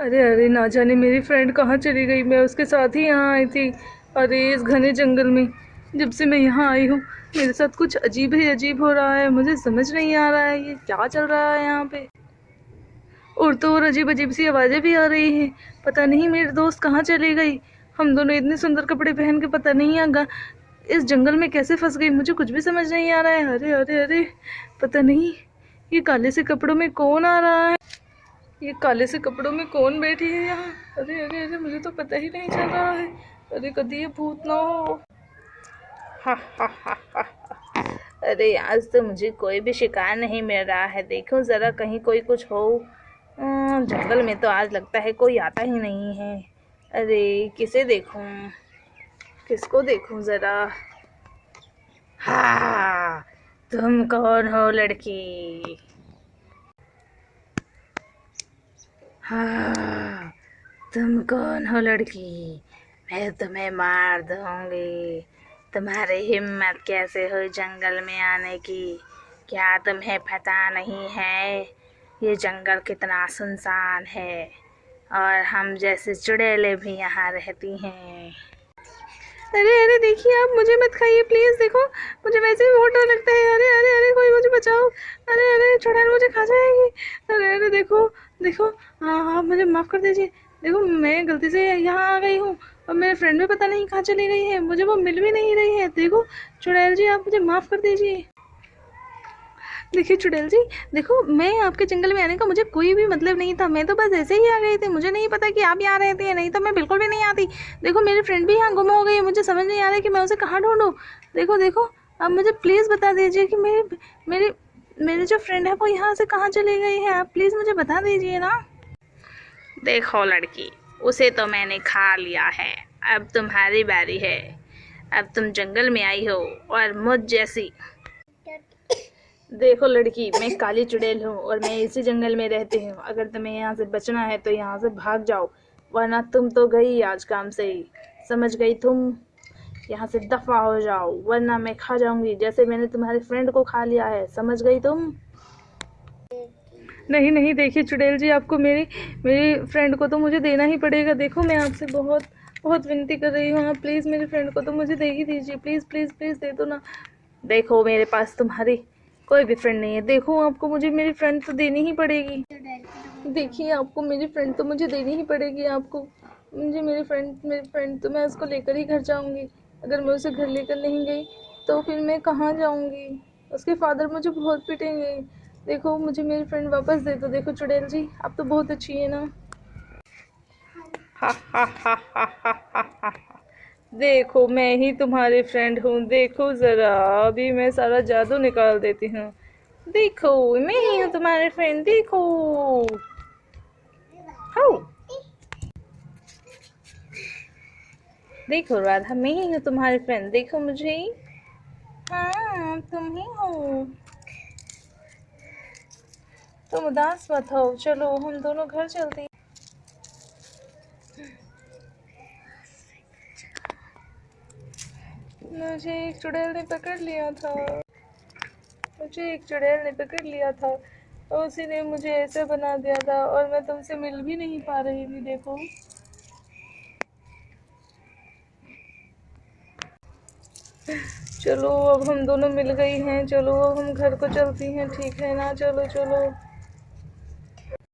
अरे अरे, ना जाने मेरी फ्रेंड कहाँ चली गई। मैं उसके साथ ही यहाँ आई थी। अरे इस घने जंगल में जब से मैं यहाँ आई हूँ मेरे साथ कुछ अजीब ही अजीब हो रहा है। मुझे समझ नहीं आ रहा है ये क्या चल रहा है यहाँ पे। और तो और अजीब अजीब सी आवाज़ें भी आ रही हैं। पता नहीं मेरी दोस्त कहाँ चली गई। हम दोनों इतने सुंदर कपड़े पहन के पता नहीं इस जंगल में कैसे फंस गई। मुझे कुछ भी समझ नहीं आ रहा है। अरे अरे अरे, पता नहीं ये काले से कपड़ों में कौन आ रहा है। ये काले से कपड़ों में कौन बैठी है यहाँ। अरे अरे अरे, मुझे तो पता ही नहीं चल रहा है। अरे कभी ये भूत ना हो। हा हा हा हा हा। अरे आज तो मुझे कोई भी शिकार नहीं मिल रहा है। देखो जरा कहीं कोई कुछ हो। जंगल में तो आज लगता है कोई आता ही नहीं है। अरे किसे देखूं, किसको देखूं जरा। हाँ, तुम कौन हो लड़की। हाँ, तुम कौन हो लड़की। मैं तुम्हें मार दूंगी। तुम्हारी हिम्मत कैसे हुई जंगल में आने की। क्या तुम्हें पता नहीं है ये जंगल कितना सुनसान है और हम जैसे चुड़ैलें भी यहाँ रहती हैं। अरे अरे, देखिए आप मुझे मत खाइए प्लीज़। देखो मुझे वैसे भी बहुत डर लगता है। अरे अरे अरे, कोई मुझे बचाओ। अरे अरे, चुड़ैल मुझे खा जाएगी। अरे अरे, देखो देखो, हाँ आप मुझे माफ़ कर दीजिए। देखो मैं गलती से यहाँ आ गई हूँ और मेरे फ्रेंड भी पता नहीं कहाँ चली गई है। मुझे वो मिल भी नहीं रही है। देखो चुड़ैल जी, आप मुझे माफ़ कर दीजिए। देखिए चुड़ैल जी, देखो मैं आपके जंगल में आने का मुझे कोई भी मतलब नहीं था। मैं तो बस ऐसे ही आ गई थी। मुझे नहीं पता कि आप यहाँ रहती हैं, नहीं तो मैं बिल्कुल भी नहीं आती। देखो मेरी फ्रेंड भी यहाँ गुम हो गई है। मुझे समझ नहीं आ रहा है कि मैं उसे कहाँ ढूंढूं। देखो देखो, आप मुझे प्लीज़ बता दीजिए कि मेरी मेरी मेरी जो फ्रेंड है वो यहाँ से कहाँ चली गई है। आप प्लीज़ मुझे बता दीजिए ना। देखो लड़की, उसे तो मैंने खा लिया है। अब तुम्हारी बारी है। अब तुम जंगल में आई हो और मुझ जैसी। देखो लड़की, मैं काली चुड़ैल हूँ और मैं इसी जंगल में रहती हूँ। अगर तुम्हें यहाँ से बचना है तो यहाँ से भाग जाओ, वरना तुम तो गई आज काम से ही। समझ गई तुम। यहाँ से दफा हो जाओ वरना मैं खा जाऊंगी जैसे मैंने तुम्हारे फ्रेंड को खा लिया है। समझ गई तुम। नहीं नहीं, देखिए चुड़ैल जी, आपको मेरी मेरी फ्रेंड को तो मुझे देना ही पड़ेगा। देखो मैं आपसे बहुत बहुत विनती कर रही हूँ। आप प्लीज़ मेरी फ्रेंड को तो मुझे दे ही दीजिए। प्लीज़ प्लीज़ प्लीज़ दे दो ना। देखो मेरे पास तुम्हारी कोई भी फ्रेंड नहीं है। देखो आपको मुझे मेरी फ्रेंड तो देनी ही पड़ेगी। देखिए आपको मेरी फ्रेंड तो मुझे देनी ही पड़ेगी। आपको मुझे मेरी फ्रेंड तो मैं उसको लेकर ही घर जाऊंगी। अगर मैं उसे घर लेकर नहीं गई तो फिर मैं कहाँ जाऊंगी। उसके फादर मुझे बहुत पिटेंगे। देखो मुझे मेरी फ्रेंड वापस दे दो। देखो चुड़ैल जी, आप तो बहुत अच्छी है ना। हा हा हा हा हा हा हा। देखो मैं ही तुम्हारी फ्रेंड हूँ। देखो ज़रा, अभी मैं सारा जादू निकाल देती हूँ। देखो मैं ही हूँ तुम्हारी फ्रेंड। देखो हाउ, देखो राधा, मैं ही हूँ तुम्हारी फ्रेंड। देखो मुझे। हाँ तुम ही हो। तुम उदास मत हो, चलो हम दोनों घर चलते हैं। मुझे एक चुड़ैल ने पकड़ लिया था। मुझे एक चुड़ैल ने पकड़ लिया था और उसी ने मुझे ऐसा बना दिया था और मैं तुमसे मिल भी नहीं पा रही थी। देखो चलो अब हम दोनों मिल गई हैं। चलो अब हम घर को चलती हैं, ठीक है ना। चलो चलो।